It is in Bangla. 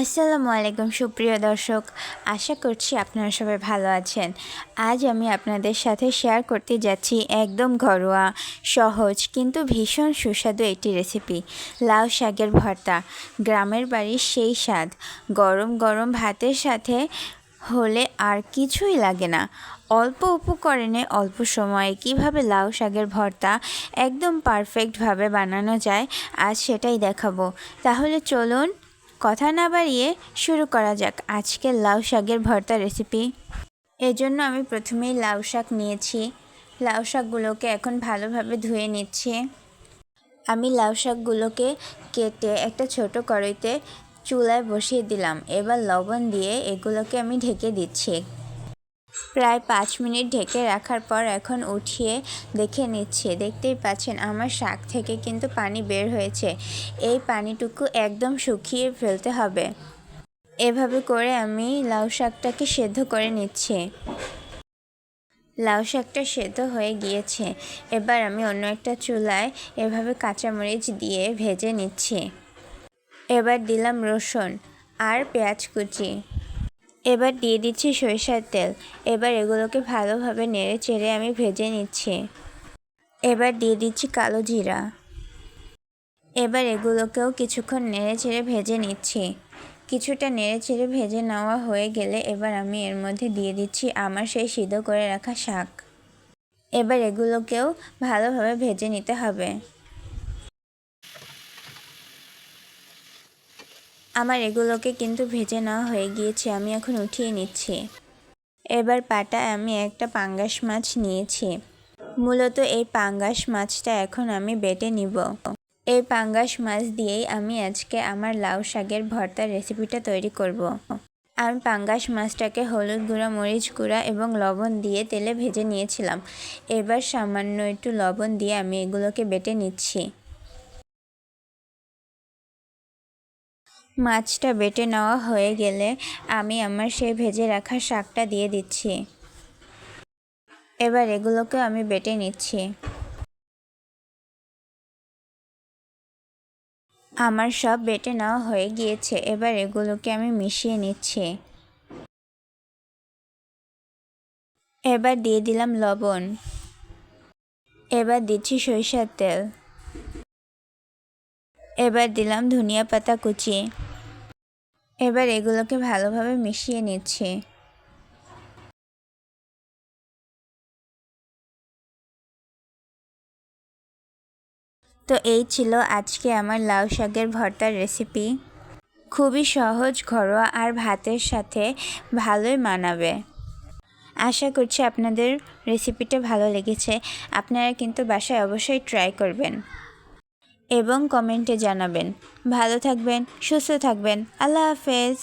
আসসালামু আলাইকুম সুপ্রিয় দর্শক, আশা করছি আপনারা সবাই ভালো আছেন। আজ আমি আপনাদের সাথে শেয়ার করতে যাচ্ছি একদম ঘরোয়া, সহজ কিন্তু ভীষণ সুস্বাদু একটি রেসিপি, লাউ শাকের ভর্তা। গ্রামের বাড়ির সেই স্বাদ গরম গরম ভাতের সাথে হলে আর কিছুই লাগে না। অল্প উপকরণে অল্প সময়ে কিভাবে লাউ শাকের ভর্তা একদম পারফেক্টভাবে বানানো যায়, আজ সেটাই দেখাবো। তাহলে চলুন কথা না বাড়িয়ে শুরু করা যাক আজকের লাউ শাকের ভর্তা রেসিপি। এজন্য আমি প্রথমেই লাউ শাক নিয়েছি। লাউ শাকগুলোকে এখন ভালোভাবে ধুয়ে নিচ্ছি। আমি লাউ শাকগুলোকে কেটে একটা ছোট কড়াইতে চুলায় বসিয়ে দিলাম। এবার লবণ দিয়ে এগুলোকে আমি ঢেকে দিচ্ছি। প্রায় 5 মিনিট ঢেকে রাখার পর এখন উঠিয়ে দেখে নিচ্ছি। দেখতেই পাচ্ছেন আমার শাক থেকে কিন্তু পানি বের হয়েছে। এই পানিটুকু একদম শুকিয়ে ফেলতে হবে। এভাবে করে আমি লাউ শাকটাকে সেদ্ধ করে নিচ্ছি। লাউ শাকটা সেদ্ধ হয়ে গিয়েছে। এবার আমি অন্য একটা চুলায় এভাবে কাঁচামরিচ দিয়ে ভেজে নিচ্ছি। এবার দিলাম রসুন আর পেঁয়াজ কুচি। এবার দিয়ে দিচ্ছি সরিষার তেল। এবার এগুলোকে ভালোভাবে নেড়ে চেড়ে আমি ভেজে নিচ্ছি। এবার দিয়ে দিচ্ছি কালো জিরা। এবার এগুলোকেও কিছুক্ষণ নেড়ে চেড়ে ভেজে নিচ্ছি। কিছুটা নেড়ে চেড়ে ভেজে নেওয়া হয়ে গেলে এবার আমি এর মধ্যে দিয়ে দিচ্ছি আমার সেই সিদ্ধ করে রাখা শাক। এবার এগুলোকেও ভালোভাবে ভেজে নিতে হবে। আমার এগুলোকে কিন্তু ভেজে নেওয়া হয়ে গিয়েছে, আমি এখন উঠিয়ে নিচ্ছি। এবার পাটায় আমি একটা পাঙ্গাস মাছ নিয়েছি। মূলত এই পাঙ্গাস মাছটা এখন আমি বেটে নিব। এই পাঙ্গাস মাছ দিয়েই আমি আজকে আমার লাউ শাকের ভর্তার রেসিপিটা তৈরি করব। আমি পাঙ্গাস মাছটাকে হলুদ গুঁড়া, মরিচ গুঁড়া এবং লবণ দিয়ে তেলে ভেজে নিয়েছিলাম। এবার সামান্য একটু লবণ দিয়ে আমি এগুলোকে বেটে নিচ্ছি। মাছটা বেটে নেওয়া হয়ে গেলে আমি আমার সেই ভেজে রাখা শাকটা দিয়ে দিচ্ছি। এবার এগুলোকে আমি বেটে নিচ্ছি। আমার সব বেটে নেওয়া হয়ে গিয়েছে। এবার এগুলোকে আমি মিশিয়ে নিচ্ছি। এবার দিয়ে দিলাম লবণ। এবার দিচ্ছি সরিষার তেল। এবার দিলাম ধনিয়া পাতা কুচি। এবার এগুলোকে ভালোভাবে মিশিয়ে নিচ্ছি। তো এই ছিল আজকে আমার লাউ শাকের ভর্তার রেসিপি। খুবই সহজ, ঘরোয়া আর ভাতের সাথে ভালোই মানাবে। আশা করছি আপনাদের রেসিপিটা ভালো লেগেছে। আপনারা কিন্তু বাসায় অবশ্যই ট্রাই করবেন এবং কমেন্টে জানাবেন। ভালো থাকবেন, সুস্থ থাকবেন। আল্লাহ হাফেজ।